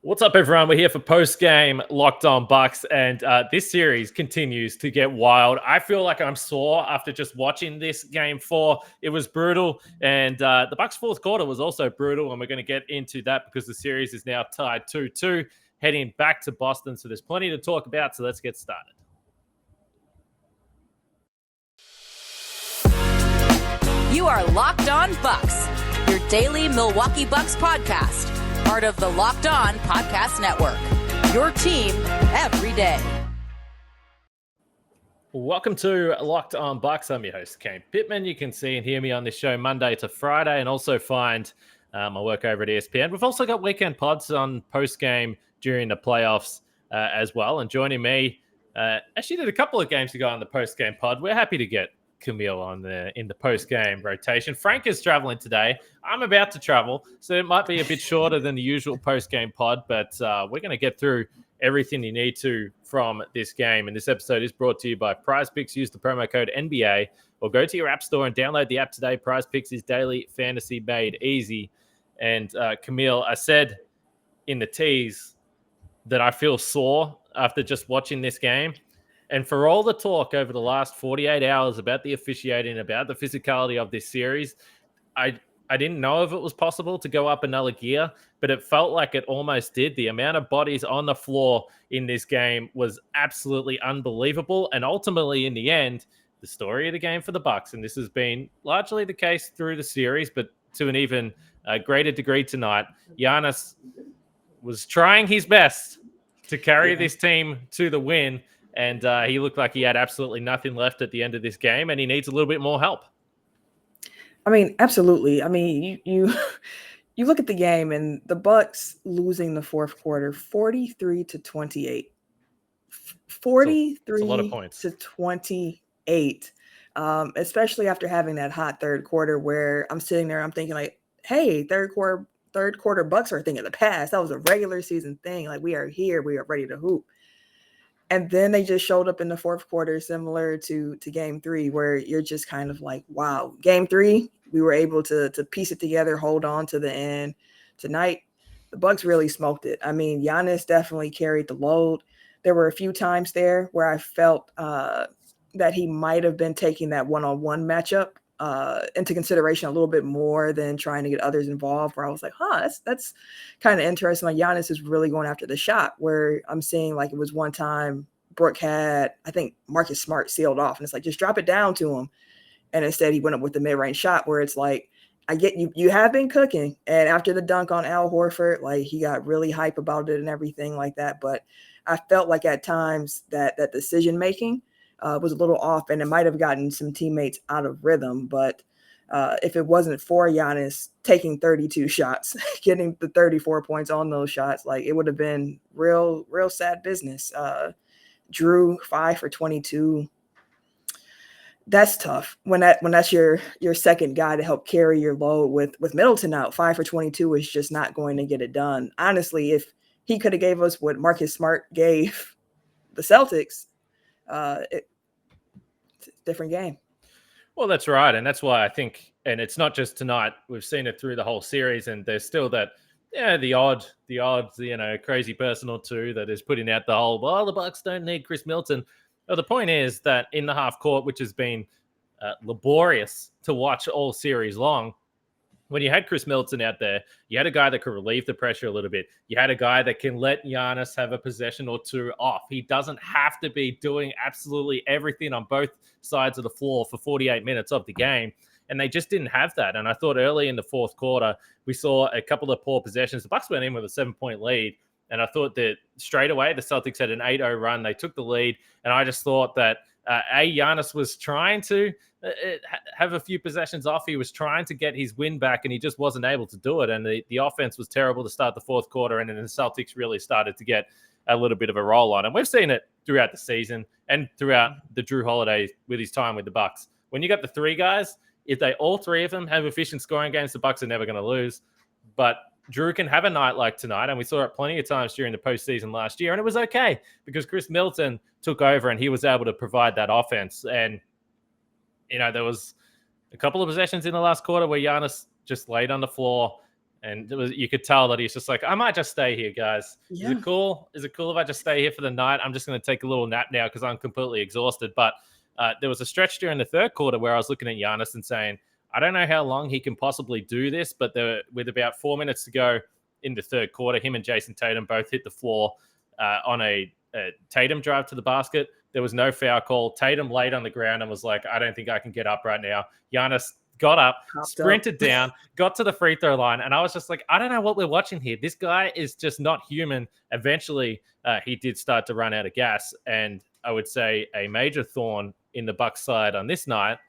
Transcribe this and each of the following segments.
What's up, everyone? We're here for post-game Locked On Bucks, and this series continues to get wild. I feel like I'm sore after just watching this game 4. It was brutal, and the Bucks' fourth quarter was also brutal, and we're going to get into that because the series is now tied 2-2, heading back to Boston, so there's plenty to talk about, so let's get started. You are Locked On Bucks, your daily Milwaukee Bucks podcast. Part of the Locked On Podcast Network, your team every day. Welcome to Locked On Bucks. I'm your host, Kane Pittman. You can see and hear me on this show Monday to Friday and also find my work over at ESPN. We've also got weekend pods on post-game during the playoffs as well. And joining me, actually did a couple of games ago on the post-game pod. We're happy to get Camille in the post-game rotation. Frank is traveling today. I'm about to travel, so it might be a bit shorter than the usual post-game pod, but we're going to get through everything you need to from this game. And this episode is brought to you by Prize Picks. Use the promo code NBA or go to your app store and download the app today. Prize Picks is daily fantasy made easy. And Camille, I said in the tease that I feel sore after just watching this game. And for all the talk over the last 48 hours about the officiating, about the physicality of this series, I didn't know if it was possible to go up another gear, but it felt like it almost did. The amount of bodies on the floor in this game was absolutely unbelievable. And ultimately, in the end, the story of the game for the Bucks, and this has been largely the case through the series, but to an even greater degree tonight, Giannis was trying his best to carry this team to the win. And he looked like he had absolutely nothing left at the end of this game, and he needs a little bit more help. I mean, absolutely. I mean, you look at the game and the Bucks losing the fourth quarter, 43-28. 43 it's a lot of points. to 28, especially after having that hot third quarter where I'm sitting there, I'm thinking like, hey, third quarter Bucks are a thing of the past. That was a regular season thing. Like, we are here. We are ready to hoop. And then they just showed up in the fourth quarter, similar to game 3, where you're just kind of like, wow. Game 3, we were able to piece it together, hold on to the end. Tonight, the Bucks really smoked it. I mean, Giannis definitely carried the load. There were a few times there where I felt that he might have been taking that one-on-one matchup into consideration a little bit more than trying to get others involved, where I was like, that's kind of interesting. Like, Giannis is really going after the shot, where I'm seeing like it was one time Brooke had, I think, Marcus Smart sealed off, and it's like, just drop it down to him. And instead he went up with the mid-range shot, where it's like, I get you have been cooking. And after the dunk on Al Horford, like, he got really hype about it and everything like that. But I felt like at times that decision-making was a little off, and it might have gotten some teammates out of rhythm. But if it wasn't for Giannis taking 32 shots, getting the 34 points on those shots, like, it would have been real sad business. Drew 5 for 22. That's tough when that's your second guy to help carry your load. With Middleton out, 5 for 22 is just not going to get it done. Honestly, if he could have gave us what Marcus Smart gave the Celtics, it's a different game. Well, that's right. And that's why I think, and it's not just tonight, we've seen it through the whole series, and there's still that, the odd, crazy person or two that is putting out the whole, well, the Bucks don't need Chris Middleton. Well, the point is that in the half court, which has been laborious to watch all series long, when you had Chris Middleton out there, you had a guy that could relieve the pressure a little bit. You had a guy that can let Giannis have a possession or two off. He doesn't have to be doing absolutely everything on both sides of the floor for 48 minutes of the game. And they just didn't have that. And I thought early in the fourth quarter, we saw a couple of poor possessions. The Bucks went in with a 7-point lead. And I thought that straight away, the Celtics had an 8-0 run. They took the lead. And I just thought that, Giannis was trying to have a few possessions off. He was trying to get his win back, and he just wasn't able to do it. And the offense was terrible to start the fourth quarter. And then the Celtics really started to get a little bit of a roll on. And we've seen it throughout the season and throughout the Drew Holiday with his time with the Bucks. When you got the three guys, if all three of them have efficient scoring games, the Bucks are never going to lose. But Drew can have a night like tonight, and we saw it plenty of times during the postseason last year, and it was okay because Chris Middleton took over and he was able to provide that offense. And, there was a couple of possessions in the last quarter where Giannis just laid on the floor And you could tell that he's just like, I might just stay here, guys. Yeah. Is it cool? Is it cool if I just stay here for the night? I'm just going to take a little nap now because I'm completely exhausted. But there was a stretch during the third quarter where I was looking at Giannis and saying, I don't know how long he can possibly do this, but with about 4 minutes to go in the third quarter, him and Jason Tatum both hit the floor on a Tatum drive to the basket. There was no foul call. Tatum laid on the ground and was like, I don't think I can get up right now. Giannis got up, sprinted down, got to the free throw line. And I was just like, I don't know what we're watching here. This guy is just not human. Eventually, he did start to run out of gas. And I would say a major thorn in the Bucks side on this night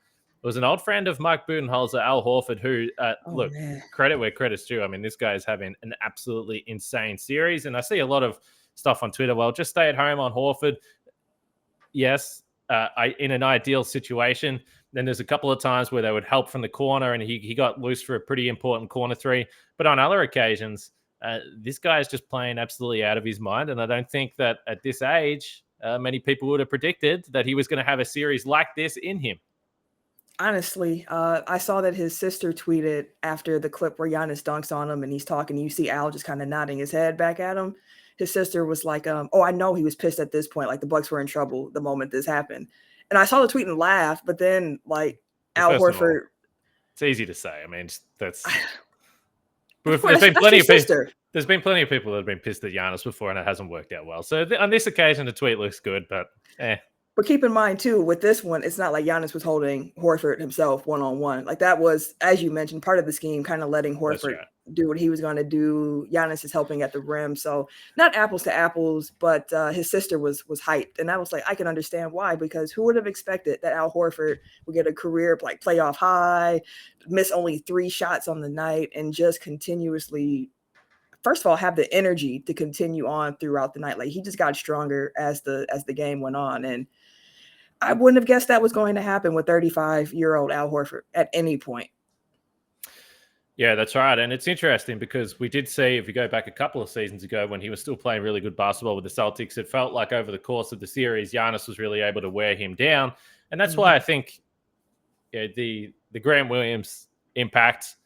was an old friend of Mike Budenholzer, Al Horford, who, credit where credit's due. I mean, this guy is having an absolutely insane series. And I see a lot of stuff on Twitter. Well, just stay at home on Horford. Yes, in an ideal situation. Then there's a couple of times where they would help from the corner and he got loose for a pretty important corner three. But on other occasions, this guy is just playing absolutely out of his mind. And I don't think that at this age, many people would have predicted that he was going to have a series like this in him. Honestly, I saw that his sister tweeted after the clip where Giannis dunks on him and he's talking. You see Al just kind of nodding his head back at him. His sister was like, I know he was pissed at this point. Like the Bucks were in trouble the moment this happened. And I saw the tweet and laughed, but then like Al Horford. It's easy to say. I mean, that's. There's been plenty of people. There's been plenty of people that have been pissed at Giannis before, and it hasn't worked out well. So on this occasion, the tweet looks good, but But keep in mind, too, with this one, it's not like Giannis was holding Horford himself one-on-one. Like that was, as you mentioned, part of the scheme, kind of letting Horford do what he was going to do. Giannis is helping at the rim. So not apples to apples, but his sister was hyped. And I was like, I can understand why, because who would have expected that Al Horford would get a career like playoff high, miss only 3 shots on the night, and just continuously, first of all, have the energy to continue on throughout the night. Like he just got stronger as the game went on. And I wouldn't have guessed that was going to happen with 35-year-old Al Horford at any point. Yeah, that's right. And it's interesting because we did see, if you go back a couple of seasons ago when he was still playing really good basketball with the Celtics, it felt like over the course of the series, Giannis was really able to wear him down. And that's why I think the Grant Williams impact,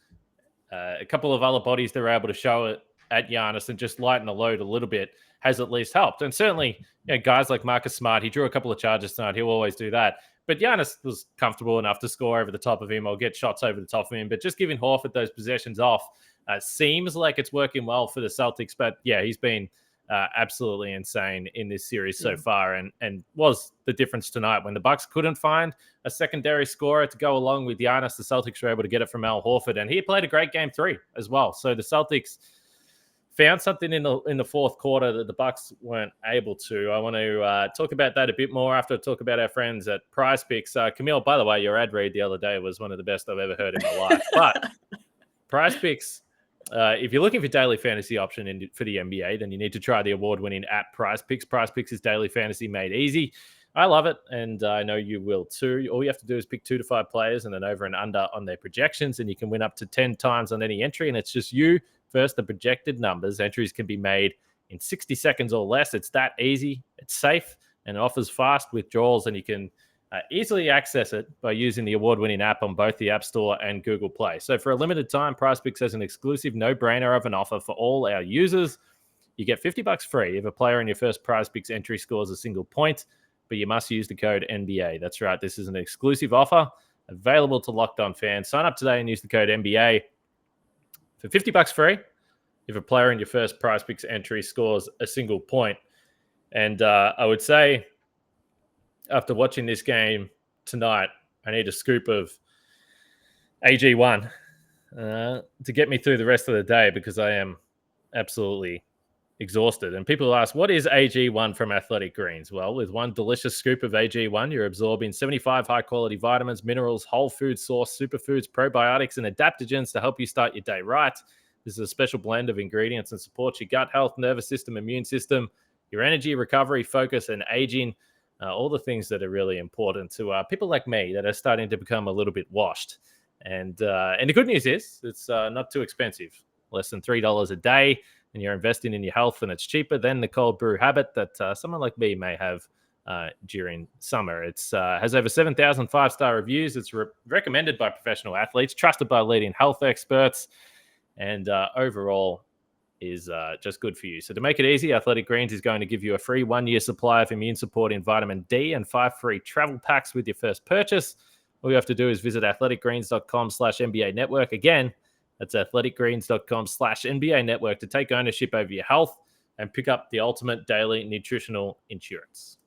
a couple of other bodies that were able to show it at Giannis and just lighten the load a little bit has at least helped. And certainly, guys like Marcus Smart, he drew a couple of charges tonight. He'll always do that. But Giannis was comfortable enough to score over the top of him or get shots over the top of him. But just giving Horford those possessions off seems like it's working well for the Celtics. But yeah, he's been absolutely insane in this series so far, and was the difference tonight when the Bucks couldn't find a secondary scorer to go along with Giannis. The Celtics were able to get it from Al Horford, and he played a great game 3 as well. So the Celtics found something in the fourth quarter that the Bucks weren't able to. I want to talk about that a bit more after I talk about our friends at Prize Picks. Camille, by the way, your ad read the other day was one of the best I've ever heard in my life. But Prize Picks, if you're looking for daily fantasy option for the NBA, then you need to try the award-winning app Prize Picks. Prize Picks is daily fantasy made easy. I love it, and I know you will too. All you have to do is pick 2 to 5 players and then over and under on their projections, and you can win up to 10 times on any entry, and it's just you first the projected numbers. Entries can be made in 60 seconds or less. It's that easy. It's safe, and it offers fast withdrawals, and you can easily access it by using the award-winning app on both the App Store and Google Play. So for a limited time, PrizePicks has an exclusive no-brainer of an offer for all our users. You get $50 free if a player in your first PrizePicks entry scores a single point, but you must use the code NBA. That's right. This is an exclusive offer available to Locked On fans. Sign up today and use the code NBA for $50 free if a player in your first PrizePicks entry scores a single point. And I would say, after watching this game tonight, I need a scoop of AG1 to get me through the rest of the day because I am absolutely exhausted. And people ask, what is AG1 from Athletic Greens? Well, with one delicious scoop of AG1, you're absorbing 75 high-quality vitamins, minerals, whole food source, superfoods, probiotics, and adaptogens to help you start your day right. This is a special blend of ingredients and supports your gut health, nervous system, immune system, your energy, recovery, focus, and aging. All the things that are really important to people like me that are starting to become a little bit washed. And the good news is it's not too expensive, less than $3 a day, and you're investing in your health, and it's cheaper than the cold brew habit that someone like me may have during summer. It's has over 7,000 5-star reviews. It's recommended by professional athletes, trusted by leading health experts. and overall is just good for you. So to make it easy, Athletic Greens is going to give you a free 1-year supply of immune supporting vitamin D and 5 free travel packs with your first purchase. All you have to do is visit athleticgreens.com/NBA network. Again, that's athleticgreens.com/NBA network to take ownership over your health and pick up the ultimate daily nutritional insurance.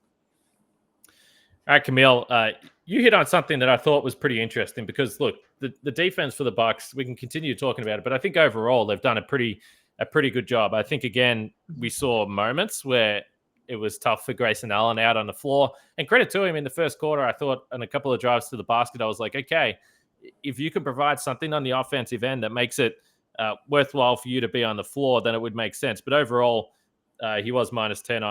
All right, Camille, you hit on something that I thought was pretty interesting because, look, the defense for the Bucks, we can continue talking about it, but I think overall they've done a pretty good job. I think, again, we saw moments where it was tough for Grayson Allen out on the floor. And credit to him in the first quarter, I thought on a couple of drives to the basket, I was like, okay, if you can provide something on the offensive end that makes it worthwhile for you to be on the floor, then it would make sense. But overall, he was minus 10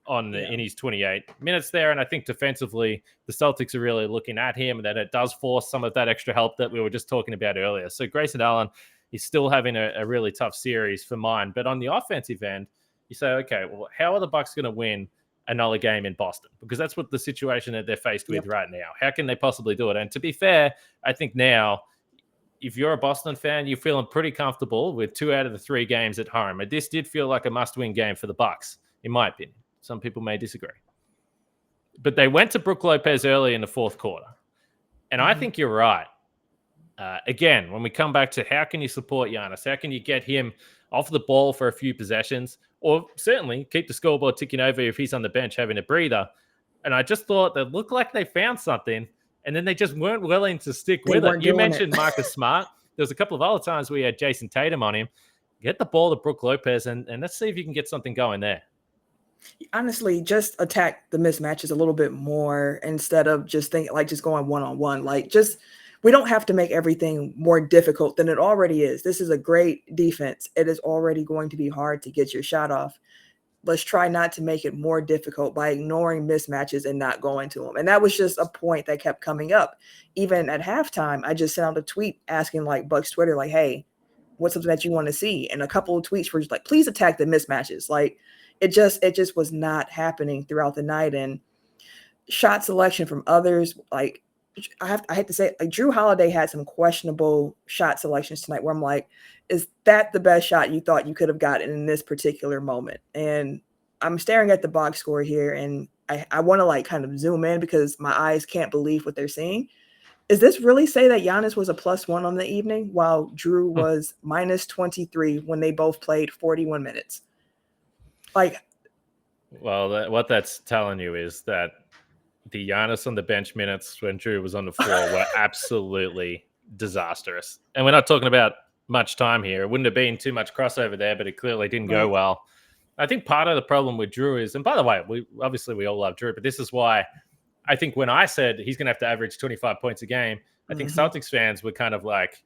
in his 28 minutes there. And I think defensively, the Celtics are really looking at him, and that it does force some of that extra help that we were just talking about earlier. So Grayson Allen is still having a really tough series for mine. But on the offensive end, you say, okay, well, how are the Bucks going to win another game in Boston? Because that's what the situation that they're faced with right now. How can they possibly do it? And to be fair, I think now, if you're a Boston fan, you're feeling pretty comfortable with 2 out of the 3 games at home. And this did feel like a must-win game for the Bucks, in my opinion. Some people may disagree. But they went to Brook Lopez early in the fourth quarter. And I think you're right. Again, when we come back to how can you support Giannis? How can you get him off the ball for a few possessions? Or certainly keep the scoreboard ticking over if he's on the bench having a breather. And I just thought they looked like they found something, and then they just weren't willing to stick with it. You mentioned Marcus Smart. There was a couple of other times we had Jason Tatum on him. Get the ball to Brook Lopez, and let's see if you can get something going there. Honestly, just attack the mismatches a little bit more instead of just going one-on-one. We don't have to make everything more difficult than it already is. This is a great defense. It is already going to be hard to get your shot off. Let's try not to make it more difficult by ignoring mismatches and not going to them. And that was just a point that kept coming up. Even at halftime, I just sent out a tweet asking Bucks Twitter, hey, what's something that you want to see? And a couple of tweets were just please attack the mismatches. It just was not happening throughout the night. And shot selection from others, I hate to say it, Drew Holiday had some questionable shot selections tonight where I'm like, is that the best shot you thought you could have gotten in this particular moment? And I'm staring at the box score here, and I want to kind of zoom in because my eyes can't believe what they're seeing. Is this really say that Giannis was a +1 on the evening while Drew was minus 23 when they both played 41 minutes? Well, what that's telling you is that the Giannis on the bench minutes when Drew was on the floor were absolutely disastrous. And we're not talking about much time here. It wouldn't have been too much crossover there, but it clearly didn't go well. I think part of the problem with Drew is, and by the way, we all love Drew, but this is why I think when I said he's going to have to average 25 points a game, I think Celtics fans were kind of like,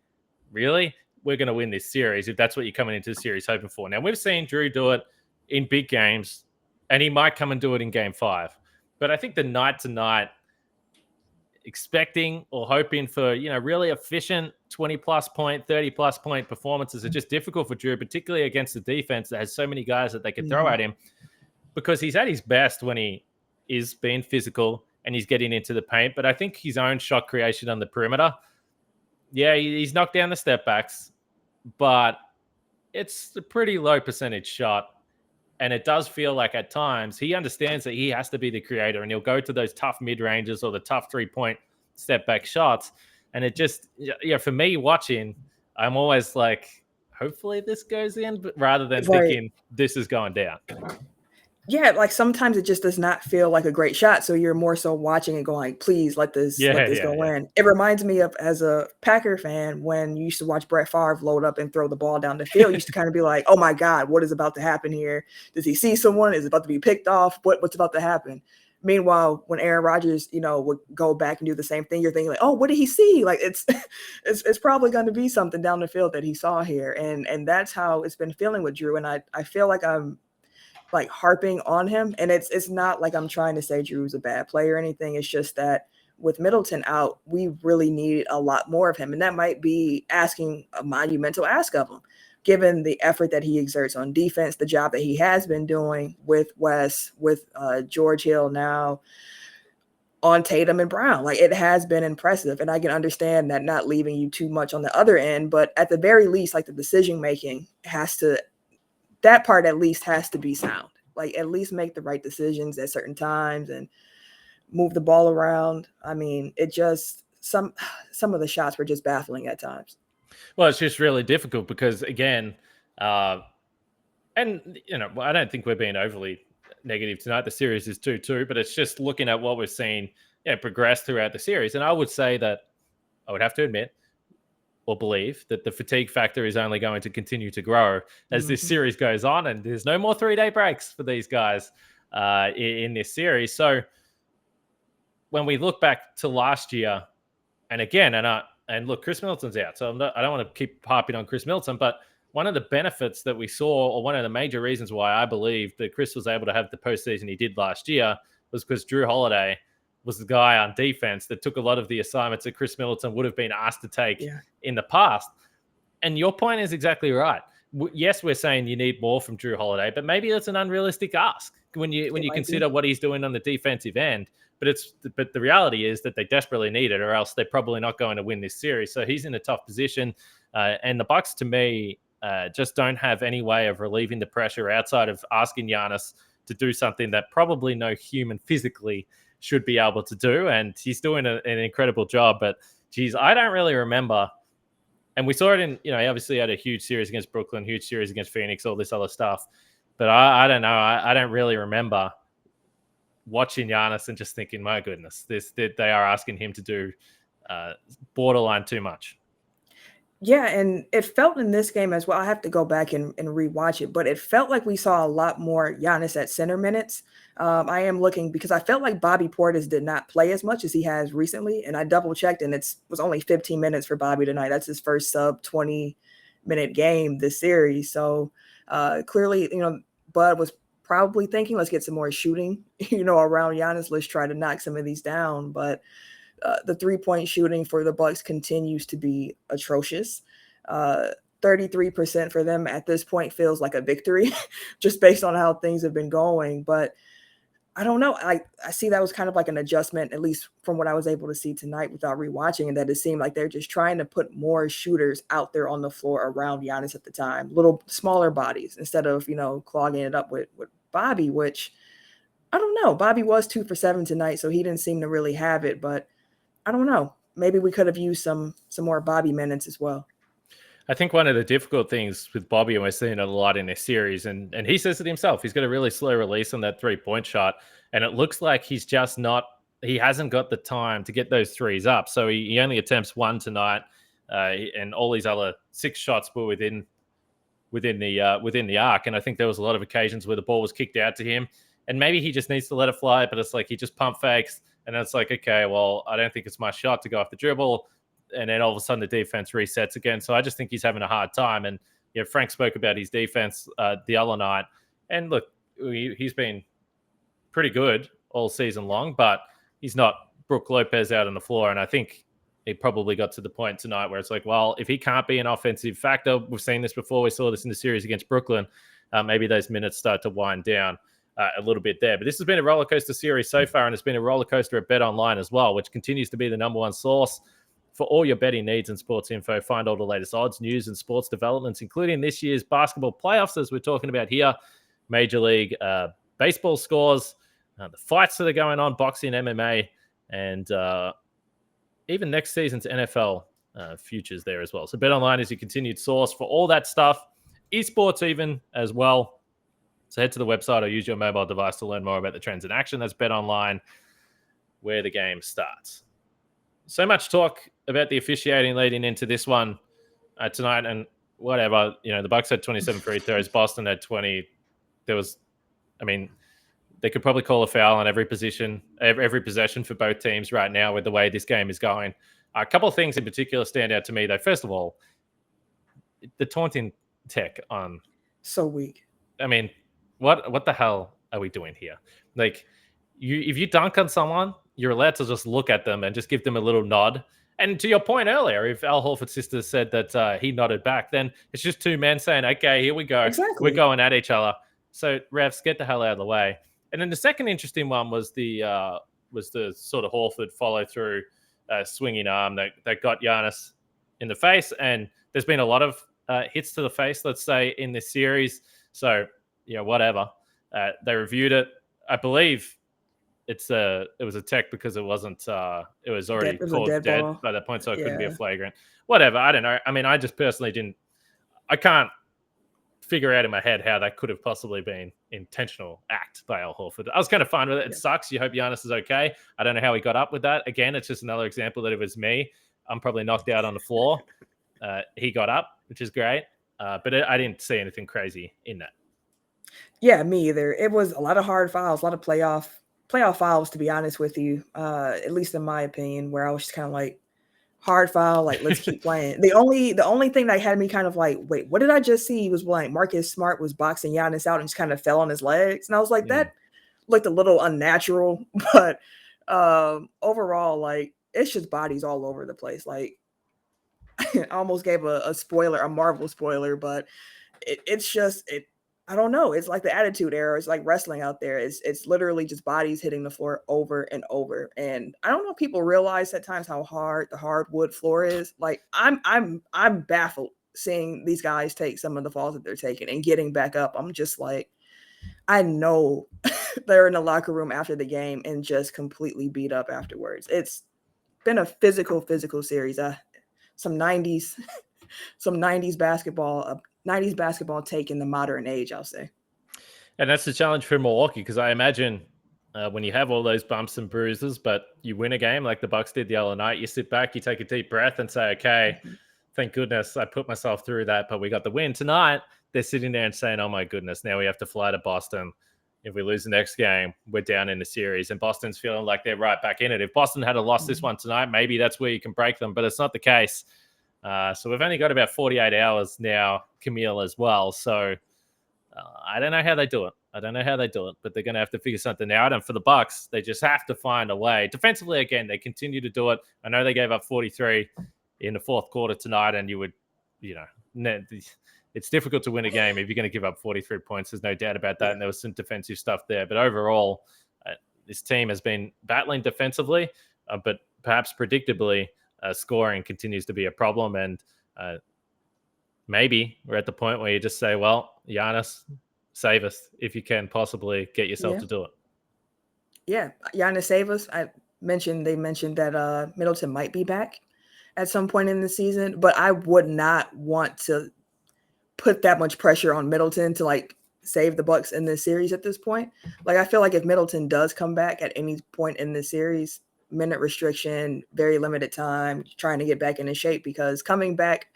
really? We're going to win this series if that's what you're coming into the series hoping for. Now, we've seen Drew do it in big games, and he might come and do it in game 5. But I think the night-to-night expecting or hoping for, really efficient 20-plus point, 30-plus point performances are just difficult for Drew, particularly against the defense that has so many guys that they can throw at him, because he's at his best when he is being physical and he's getting into the paint. But I think his own shot creation on the perimeter, he's knocked down the step backs, but it's a pretty low percentage shot. And it does feel like at times he understands that he has to be the creator, and he'll go to those tough mid-ranges or the tough 3-point step-back shots. And it just, for me watching, I'm always like, hopefully this goes in, but rather than thinking this is going down. Yeah, sometimes it just does not feel like a great shot. So you're more so watching and going, please let this go in. It reminds me of, as a Packer fan, when you used to watch Brett Favre load up and throw the ball down the field. You used to kind of be like, oh my God, what is about to happen here? Does he see someone? Is it about to be picked off? What's about to happen? Meanwhile, when Aaron Rodgers, would go back and do the same thing, you're thinking oh, what did he see? It's probably going to be something down the field that he saw here. And that's how it's been feeling with Drew. And I feel like I'm harping on him, and it's not like I'm trying to say Drew's a bad player or anything. It's just that with Middleton out, we really need a lot more of him, and that might be asking a monumental ask of him, given the effort that he exerts on defense, the job that he has been doing with Wes, with George Hill now. on Tatum and Brown. Like, it has been impressive. And I can understand that not leaving you too much on the other end, but at the very least, like the decision making that part at least has to be sound. Like, at least make the right decisions at certain times and move the ball around. I mean, it just some of the shots were just baffling at times. Well, it's just really difficult because, again, and I don't think we're being overly negative tonight. The series is 2-2, but it's just looking at what we've seen progress throughout the series. And I would say that I would have to admit or believe that the fatigue factor is only going to continue to grow as this series goes on, and there's no more 3-day breaks for these guys in this series. So when we look back to last year, and again, and look, Chris Middleton's out, so I don't want to keep harping on Chris Middleton, but one of the benefits that we saw, or one of the major reasons why I believe that Chris was able to have the postseason he did last year, was because Drew Holiday was the guy on defense that took a lot of the assignments that Chris Middleton would have been asked to take in the past. And your point is exactly right. Yes, we're saying you need more from Drew Holiday, but maybe it's an unrealistic ask when you consider what he's doing on the defensive end. But the reality is that they desperately need it, or else they're probably not going to win this series. So he's in a tough position, and the Bucks, to me, just don't have any way of relieving the pressure outside of asking Giannis to do something that probably no human physically should be able to do. And he's doing an incredible job. But geez, I don't really remember. And we saw it in, he obviously had a huge series against Brooklyn, huge series against Phoenix, all this other stuff. But I don't know. I don't really remember watching Giannis and just thinking, my goodness, they are asking him to do borderline too much. Yeah, and it felt in this game as well. I have to go back and rewatch it, but it felt like we saw a lot more Giannis at center minutes. I am looking because I felt like Bobby Portis did not play as much as he has recently, and I double checked, and it was only 15 minutes for Bobby tonight. That's his first sub 20-minute game this series. So clearly, Bud was probably thinking, let's get some more shooting, around Giannis. Let's try to knock some of these down, but the 3-point shooting for the Bucks continues to be atrocious. 33% for them at this point feels like a victory just based on how things have been going. But I don't know. I see that was kind of like an adjustment, at least from what I was able to see tonight without rewatching, and that it seemed like they're just trying to put more shooters out there on the floor around Giannis at the time, little smaller bodies, instead of, clogging it up with Bobby, which I don't know. Bobby was 2 for 7 tonight, so he didn't seem to really have it, but I don't know. Maybe we could have used some more Bobby minutes as well. I think one of the difficult things with Bobby, and we're seeing it a lot in this series, and he says it himself, he's got a really slow release on that 3-point shot, and it looks like he hasn't got the time to get those threes up. So he only attempts one tonight, and all these other 6 shots were within the arc. And I think there was a lot of occasions where the ball was kicked out to him, and maybe he just needs to let it fly, but it's like he just pump fakes. And it's like, okay, well, I don't think it's my shot to go off the dribble. And then all of a sudden the defense resets again. So I just think he's having a hard time. And Frank spoke about his defense the other night. And look, he's been pretty good all season long, but he's not Brook Lopez out on the floor. And I think he probably got to the point tonight where it's like, well, if he can't be an offensive factor, we've seen this before. We saw this in the series against Brooklyn. Maybe those minutes start to wind down a little bit there. But this has been a roller coaster series so far, and it's been a roller coaster at Bet Online as well, which continues to be the number one source for all your betting needs and sports info. Find all the latest odds, news, and sports developments, including this year's basketball playoffs, as we're talking about here, Major League Baseball scores, the fights that are going on, boxing, MMA, and even next season's NFL futures there as well. So Bet Online is your continued source for all that stuff, esports even as well. So head to the website or use your mobile device to learn more about the trends in action. That's Bet Online, where the game starts. So much talk about the officiating leading into this one tonight, and whatever. The Bucks had 27 free throws. Boston had 20. They could probably call a foul on every possession for both teams right now with the way this game is going. A couple of things in particular stand out to me, though. First of all, the taunting tech on. So weak. What the hell are we doing here? Like, if you dunk on someone, you're allowed to just look at them and just give them a little nod. And to your point earlier, if Al Horford's sister said that he nodded back, then it's just two men saying, okay, here we go. Exactly. We're going at each other. So refs, get the hell out of the way. And then the second interesting one was the was the sort of Horford follow through swinging arm that got Giannis in the face. And there's been a lot of hits to the face, let's say, in this series. So, whatever. They reviewed it. I believe it was a tech because it wasn't it was already called dead ball by that point, so it couldn't be a flagrant. Whatever. I don't know. I mean, I just personally I can't figure out in my head how that could have possibly been intentional act by Al Horford. I was kind of fine with it. It sucks. You hope Giannis is okay. I don't know how he got up with that. Again, it's just another example that it was me. I'm probably knocked out on the floor. He got up, which is great. But I didn't see anything crazy in that. Yeah, me either. It was a lot of hard fouls, a lot of playoff fouls, to be honest with you, at least in my opinion, where I was just kind of like, hard foul, like, let's keep playing. The only thing that had me kind of like, wait, what did I just see? Was like Marcus Smart was boxing Giannis out and just kind of fell on his legs. And I was like, that looked a little unnatural, but overall, like, it's just bodies all over the place. Like, I almost gave a spoiler, a Marvel spoiler, but it's just I don't know. It's like the Attitude Era. It's like wrestling out there. It's literally just bodies hitting the floor over and over. And I don't know if people realize at times how hard the hardwood floor is. Like I'm baffled seeing these guys take some of the falls that they're taking and getting back up. I'm just like, I know they're in the locker room after the game and just completely beat up afterwards. It's been a physical series. Some 90s basketball. 90s basketball taking the modern age, I'll say. And that's the challenge for Milwaukee, because I imagine when you have all those bumps and bruises, but you win a game like the Bucks did the other night, you sit back, you take a deep breath and say, okay, thank goodness I put myself through that, but we got the win. Tonight, they're sitting there and saying, oh my goodness, now we have to fly to Boston. If we lose the next game, we're down in the series. And Boston's feeling like they're right back in it. If Boston had lost this one tonight, maybe that's where you can break them, but it's not the case. So we've only got about 48 hours now, Camille, as well. So I don't know how they do it. But they're going to have to figure something out. And for the Bucks, they just have to find a way. Defensively, again, they continue to do it. I know they gave up 43 in the fourth quarter tonight, and it's difficult to win a game if you're going to give up 43 points. There's no doubt about that. And there was some defensive stuff there. But overall, this team has been battling defensively, but perhaps predictably, scoring continues to be a problem, and maybe we're at the point where you just say, well, Giannis, save us if you can possibly get yourself to do it. Yeah, Giannis, save us. They mentioned that Middleton might be back at some point in the season, but I would not want to put that much pressure on Middleton to like save the Bucks in this series at this point. Like, I feel like if Middleton does come back at any point in this series, minute restriction, very limited time, trying to get back into shape, because coming back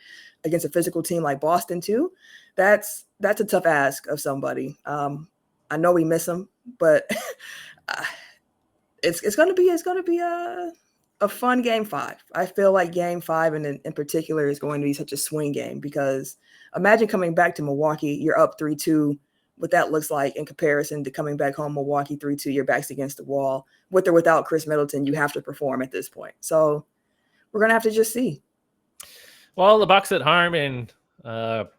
against a physical team like Boston too, that's a tough ask of somebody. I know we miss him, but it's going to be a fun game 5. I feel like game 5 in particular is going to be such a swing game, because imagine coming back to Milwaukee, you're up 3-2. What that looks like in comparison to coming back home, Milwaukee 3-2, your back's against the wall. With or without Chris Middleton, you have to perform at this point. So we're going to have to just see. Well, the Bucks at home in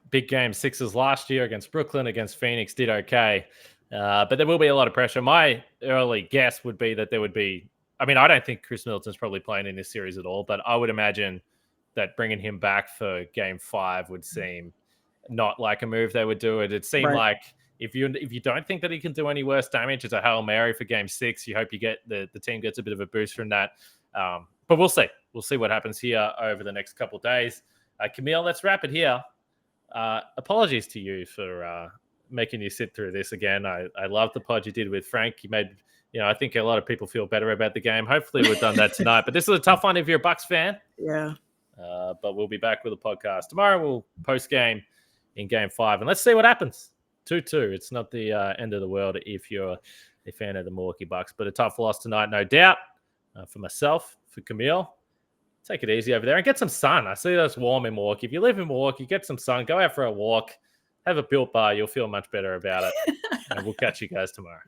big game 6s last year against Brooklyn, against Phoenix, did okay. But there will be a lot of pressure. My early guess would be that there would be, I mean, I don't think Chris Middleton's probably playing in this series at all, but I would imagine that bringing him back for game 5 would seem not like a move they would do. It'd seem like if you don't think that he can do any worse damage, it's a Hail Mary for game 6. You hope you get the team gets a bit of a boost from that. But we'll see. We'll see what happens here over the next couple of days. Camille, let's wrap it here. Apologies to you for making you sit through this again. I love the pod you did with Frank. You made, I think a lot of people feel better about the game. Hopefully we've done that tonight. But this is a tough one if you're a Bucks fan. Yeah. But we'll be back with a podcast tomorrow. We'll post game in game 5, and let's see what happens. 2-2. It's not the end of the world if you're a fan of the Milwaukee Bucks, but a tough loss tonight, no doubt. For myself, for Camille, take it easy over there and get some sun. I see that's warm in Milwaukee. If you live in Milwaukee, get some sun. Go out for a walk. Have a Built Bar. You'll feel much better about it. And we'll catch you guys tomorrow.